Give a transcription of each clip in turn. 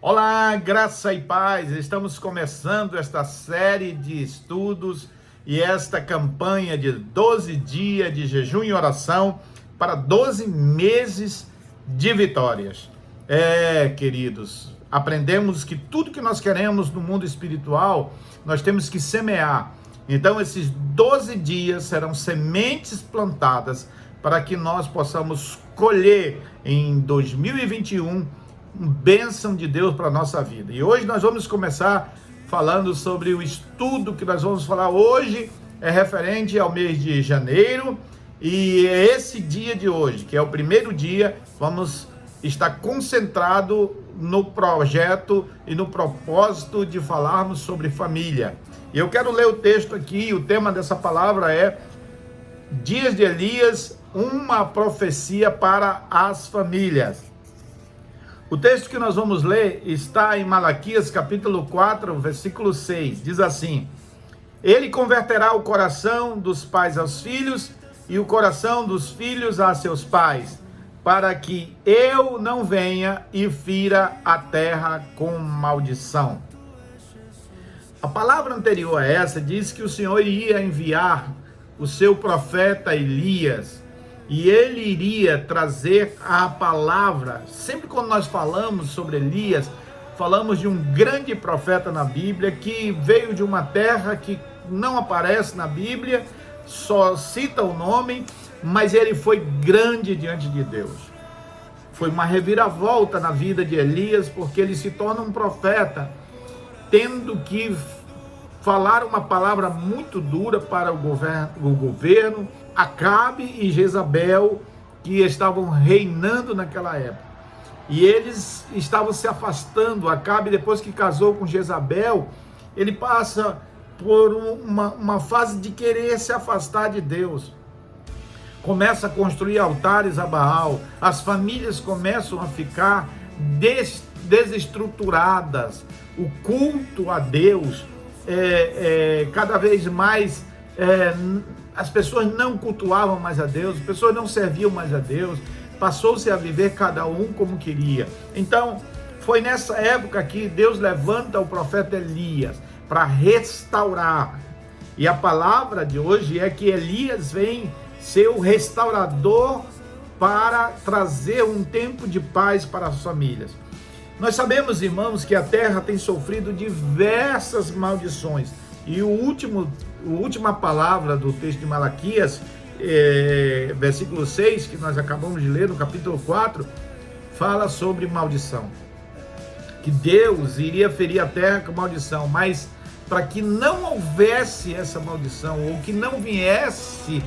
Olá, graça e paz. Estamos começando esta série de estudos e esta campanha de 12 dias de jejum e oração para 12 meses de vitórias. Queridos, aprendemos que tudo que nós queremos no mundo espiritual, nós temos que semear. Então, esses 12 dias serão sementes plantadas para que nós possamos colher em 2021 bênção de Deus para a nossa vida. E hoje nós vamos começar falando sobre o estudo que nós vamos falar hoje, é referente ao mês de janeiro, e esse dia de hoje, que é o primeiro dia, vamos estar concentrado no projeto e no propósito de falarmos sobre família. E eu quero ler o texto aqui, o tema dessa palavra é Dias de Elias, uma profecia para as famílias. O texto que nós vamos ler está em Malaquias capítulo 4, versículo 6. Diz assim: Ele converterá o coração dos pais aos filhos e o coração dos filhos a seus pais, para que eu não venha e fira a terra com maldição. A palavra anterior a essa diz que o Senhor iria enviar o seu profeta Elias, e ele iria trazer a palavra. Sempre quando nós falamos sobre Elias, falamos de um grande profeta na Bíblia, que veio de uma terra que não aparece na Bíblia, só cita o nome, mas ele foi grande diante de Deus. Foi uma reviravolta na vida de Elias, porque ele se torna um profeta, tendo que falar uma palavra muito dura para o governo, Acabe e Jezabel, que estavam reinando naquela época. E eles estavam se afastando. Acabe, depois que casou com Jezabel, ele passa por uma fase de querer se afastar de Deus. Começa a construir altares a Baal. As famílias começam a ficar desestruturadas. O culto a Deus cada vez mais... as pessoas não cultuavam mais a Deus, as pessoas não serviam mais a Deus, passou-se a viver cada um como queria. Então, foi nessa época que Deus levanta o profeta Elias para restaurar. E a palavra de hoje é que Elias vem ser o restaurador para trazer um tempo de paz para as famílias. Nós sabemos, irmãos, que a terra tem sofrido diversas maldições. E a última palavra do texto de Malaquias, versículo 6, que nós acabamos de ler no capítulo 4, fala sobre maldição. Que Deus iria ferir a terra com maldição, mas para que não houvesse essa maldição, ou que não viesse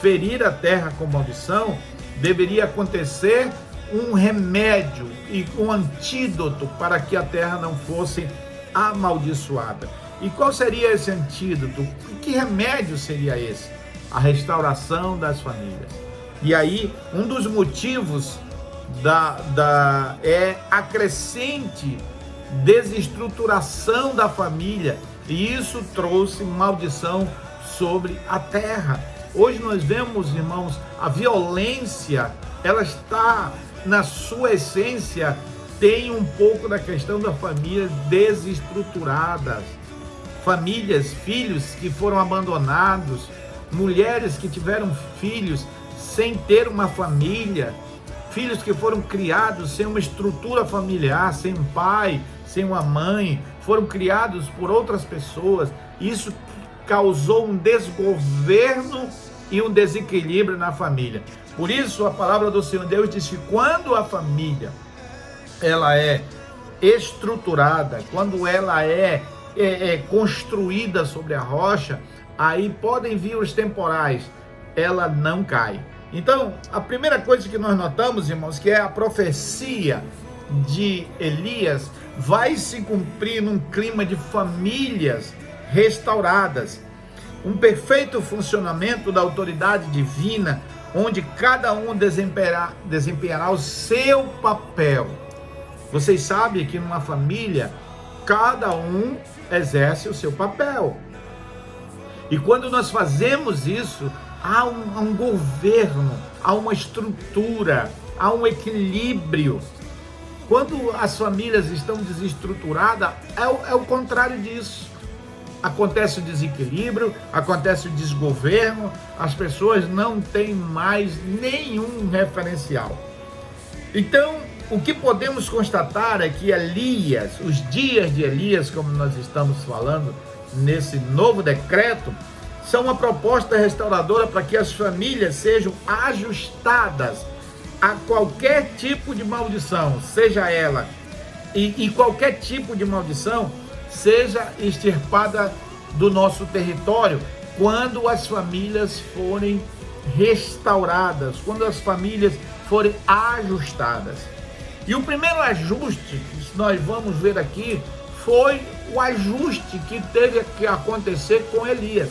ferir a terra com maldição, deveria acontecer um remédio e um antídoto para que a terra não fosse amaldiçoada. E qual seria esse antídoto? Que remédio seria esse? A restauração das famílias. E aí, um dos motivos é a crescente desestruturação da família. E isso trouxe maldição sobre a terra. Hoje nós vemos, irmãos, a violência, ela está na sua essência, tem um pouco da questão da família desestruturadas. Famílias, filhos que foram abandonados, mulheres que tiveram filhos sem ter uma família, filhos que foram criados sem uma estrutura familiar, sem um pai, sem uma mãe, foram criados por outras pessoas. Isso causou um desgoverno e um desequilíbrio na família. Por isso a palavra do Senhor Deus diz que quando a família ela é estruturada, quando ela é construída sobre a rocha, aí podem vir os temporais, ela não cai. Então, a primeira coisa que nós notamos, irmãos, que é a profecia de Elias vai se cumprir num clima de famílias restauradas, um perfeito funcionamento da autoridade divina, onde cada um desempenhará o seu papel. Vocês sabem que numa família, cada um exerce o seu papel. E quando nós fazemos isso, há um governo, há uma estrutura, há um equilíbrio. Quando as famílias estão desestruturadas, é o contrário disso. Acontece o desequilíbrio, acontece o desgoverno, as pessoas não têm mais nenhum referencial. Então, o que podemos constatar é que Elias, os dias de Elias, como nós estamos falando nesse novo decreto, são uma proposta restauradora para que as famílias sejam ajustadas a qualquer tipo de maldição, seja ela, e qualquer tipo de maldição seja extirpada do nosso território, quando as famílias forem restauradas, quando as famílias forem ajustadas. E o primeiro ajuste que nós vamos ver aqui foi o ajuste que teve que acontecer com Elias.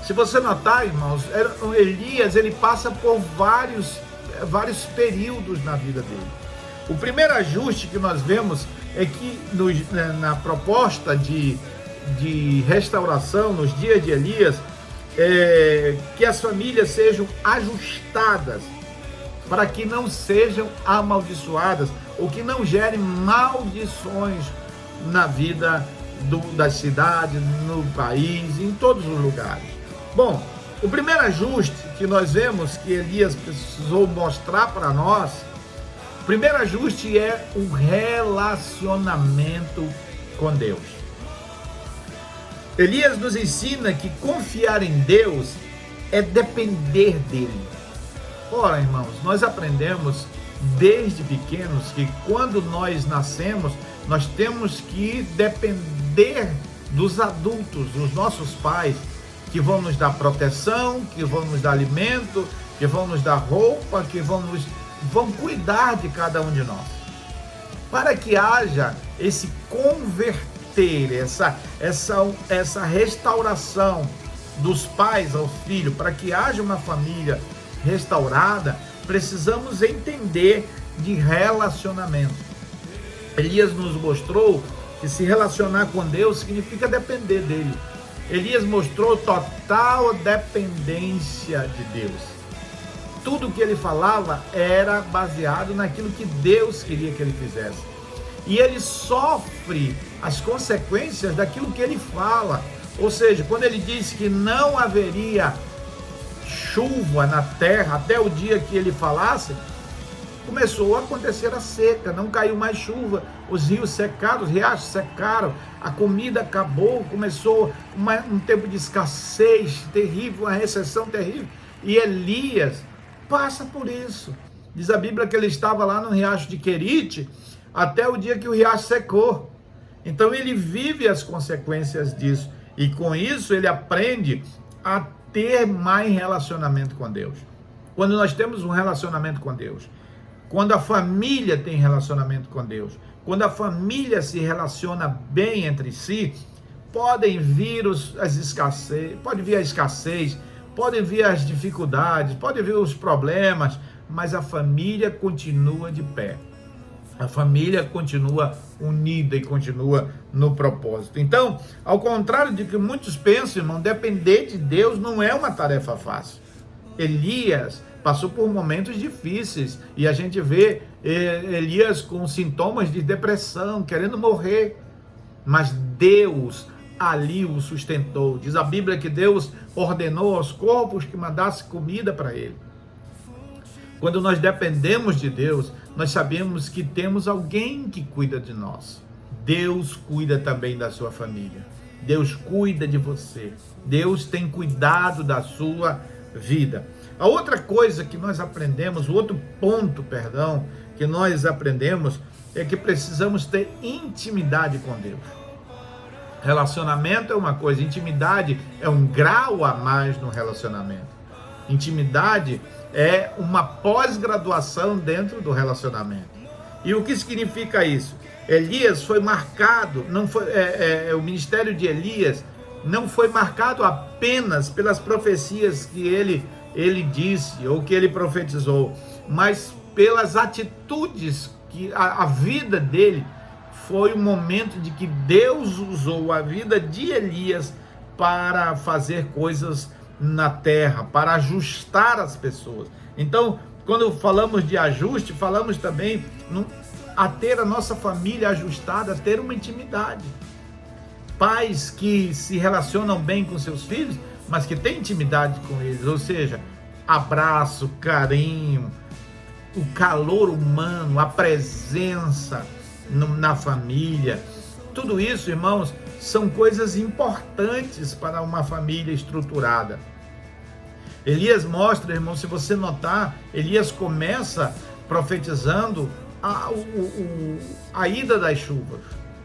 Se você notar, irmãos, Elias, ele passa por vários períodos na vida dele. O primeiro ajuste que nós vemos é que na proposta de restauração, nos dias de Elias, que as famílias sejam ajustadas para que não sejam amaldiçoadas ou que não gerem maldições na vida das cidades, no país, em todos os lugares. Bom, o primeiro ajuste que nós vemos que Elias precisou mostrar para nós, o primeiro ajuste é o relacionamento com Deus. Elias nos ensina que confiar em Deus é depender dele. Ora, irmãos, nós aprendemos desde pequenos que quando nós nascemos, nós temos que depender dos adultos, dos nossos pais, que vão nos dar proteção, que vão nos dar alimento, que vão nos dar roupa, que vão cuidar de cada um de nós. Para que haja esse converter, essa restauração dos pais ao filho, para que haja uma família restaurada, precisamos entender de relacionamento. Elias nos mostrou que se relacionar com Deus significa depender dele. Elias mostrou total dependência de Deus. Tudo que ele falava era baseado naquilo que Deus queria que ele fizesse. E ele sofre as consequências daquilo que ele fala. Ou seja, quando ele disse que não haveria chuva na terra até o dia que ele falasse, começou a acontecer a seca, não caiu mais chuva, os rios secaram, os riachos secaram, a comida acabou, começou um tempo de escassez terrível, uma recessão terrível, e Elias passa por isso. Diz a Bíblia que ele estava lá no riacho de Querite, até o dia que o riacho secou. Então ele vive as consequências disso, e com isso ele aprende a ter mais relacionamento com Deus. Quando nós temos um relacionamento com Deus, quando a família tem relacionamento com Deus, quando a família se relaciona bem entre si, podem vir as escassez, pode vir a escassez, podem vir as dificuldades, podem vir os problemas, mas a família continua de pé. A família continua unida e continua no propósito. Então, ao contrário de que muitos pensam, irmão, depender de Deus não é uma tarefa fácil. Elias passou por momentos difíceis e a gente vê Elias com sintomas de depressão, querendo morrer, mas Deus ali o sustentou. Diz a Bíblia que Deus ordenou aos corpos que mandasse comida para ele. Quando nós dependemos de Deus, nós sabemos que temos alguém que cuida de nós. Deus cuida também da sua família. Deus cuida de você. Deus tem cuidado da sua vida. A outra coisa que nós aprendemos, o outro ponto, que nós aprendemos é que precisamos ter intimidade com Deus. Relacionamento é uma coisa, intimidade é um grau a mais no relacionamento. Intimidade é uma pós-graduação dentro do relacionamento. E o que significa isso? Elias foi marcado, o ministério de Elias não foi marcado apenas pelas profecias que ele disse ou que ele profetizou, mas pelas atitudes que a vida dele foi um momento de que Deus usou a vida de Elias para fazer coisas na terra, para ajustar as pessoas. Então, quando falamos de ajuste, falamos também a ter a nossa família ajustada, a ter uma intimidade. Pais que se relacionam bem com seus filhos, mas que têm intimidade com eles, ou seja, abraço, carinho, o calor humano, a presença na família. Tudo isso, irmãos, são coisas importantes para uma família estruturada. Elias mostra, irmão, se você notar, Elias começa profetizando a ida das chuvas.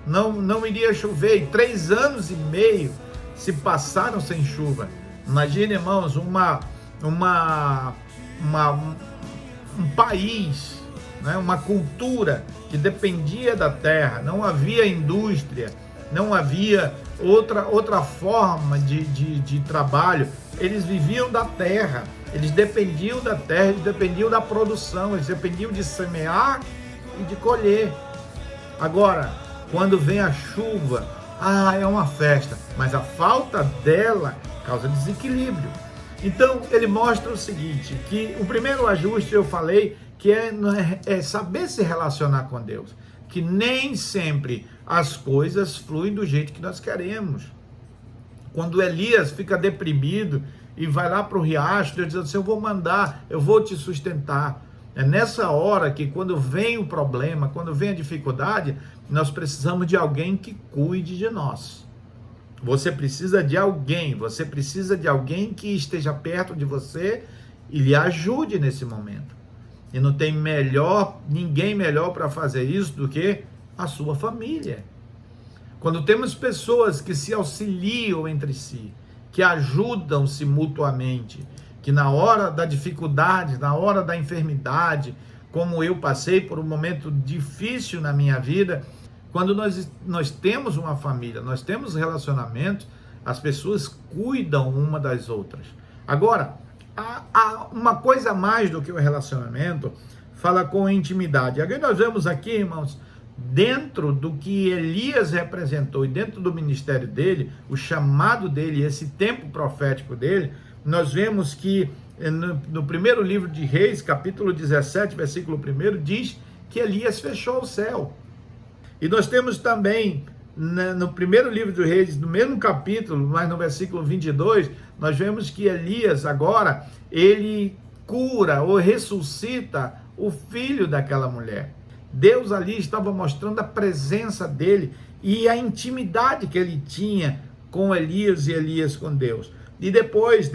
Não iria chover, e 3 anos e meio se passaram sem chuva. Imagine, irmãos, um país, né, uma cultura que dependia da terra, não havia indústria, não havia outra forma de trabalho. Eles viviam da terra, eles dependiam da terra, eles dependiam da produção, eles dependiam de semear e de colher. Agora, quando vem a chuva, é uma festa, mas a falta dela causa desequilíbrio. Então, ele mostra o seguinte, que o primeiro ajuste eu falei, que é saber se relacionar com Deus, que nem sempre as coisas fluem do jeito que nós queremos. Quando Elias fica deprimido e vai lá para o riacho, Deus diz assim, eu vou te sustentar. É nessa hora que, quando vem o problema, quando vem a dificuldade, nós precisamos de alguém que cuide de nós. Você precisa de alguém que esteja perto de você e lhe ajude nesse momento. E não tem ninguém melhor para fazer isso do que a sua família. Quando temos pessoas que se auxiliam entre si, que ajudam-se mutuamente, que na hora da dificuldade, na hora da enfermidade, como eu passei por um momento difícil na minha vida, quando nós temos uma família, nós temos relacionamentos, as pessoas cuidam uma das outras. Agora, há uma coisa a mais do que o relacionamento, fala com intimidade. Agora nós vemos aqui, irmãos, dentro do que Elias representou e dentro do ministério dele, o chamado dele, esse tempo profético dele, nós vemos que no primeiro livro de Reis, capítulo 17, versículo 1, diz que Elias fechou o céu. E nós temos também, no primeiro livro de Reis, no mesmo capítulo, mas no versículo 22, nós vemos que Elias agora, ele cura ou ressuscita o filho daquela mulher. Deus ali estava mostrando a presença dele e a intimidade que ele tinha com Elias e Elias com Deus. E depois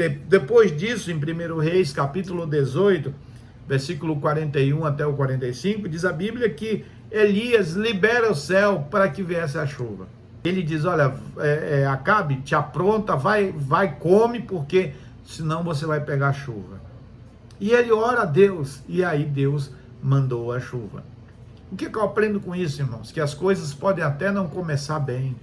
disso, em 1 Reis, capítulo 18, versículo 41 até o 45, diz a Bíblia que Elias libera o céu para que viesse a chuva. Ele diz, olha, Acabe, te apronta, vai, come, porque senão você vai pegar chuva. E ele ora a Deus, e aí Deus mandou a chuva. O que eu aprendo com isso, irmãos? Que as coisas podem até não começar bem,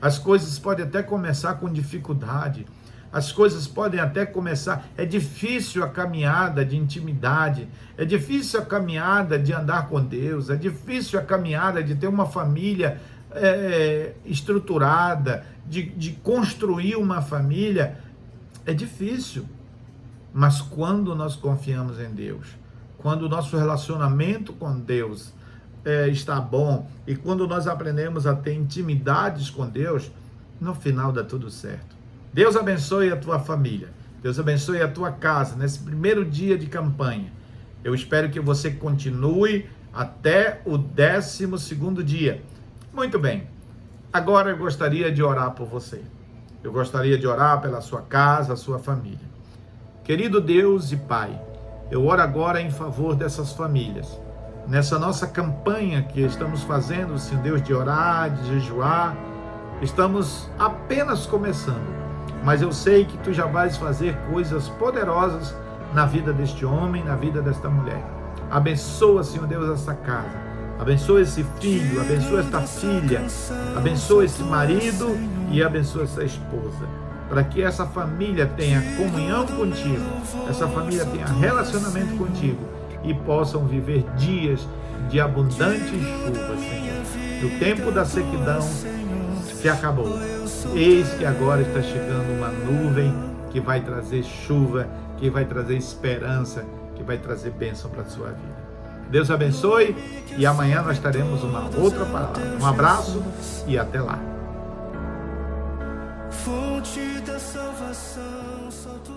as coisas podem até começar com dificuldade, as coisas podem até começar, é difícil a caminhada de intimidade, é difícil a caminhada de andar com Deus, é difícil a caminhada de ter uma família estruturada, de construir uma família, é difícil. Mas quando nós confiamos em Deus, quando o nosso relacionamento com Deus está bom, e quando nós aprendemos a ter intimidades com Deus, no final dá tudo certo. Deus abençoe a tua família, Deus abençoe a tua casa, nesse primeiro dia de campanha. Eu espero que você continue até o 12º dia. Muito bem, agora eu gostaria de orar por você. Eu gostaria de orar pela sua casa, a sua família. Querido Deus e Pai, eu oro agora em favor dessas famílias. Nessa nossa campanha que estamos fazendo, Senhor Deus, de orar, de jejuar, estamos apenas começando. Mas eu sei que Tu já vais fazer coisas poderosas na vida deste homem, na vida desta mulher. Abençoa, Senhor Deus, essa casa. Abençoa esse filho, abençoa esta filha, abençoa esse marido e abençoa essa esposa. Para que essa família tenha comunhão contigo, essa família tenha relacionamento contigo e possam viver dias de abundante chuva, Senhor. O tempo da sequidão se acabou. Eis que agora está chegando uma nuvem que vai trazer chuva, que vai trazer esperança, que vai trazer bênção para a sua vida. Deus abençoe e amanhã nós teremos uma outra palavra. Um abraço e até lá. Fonte da salvação, só tu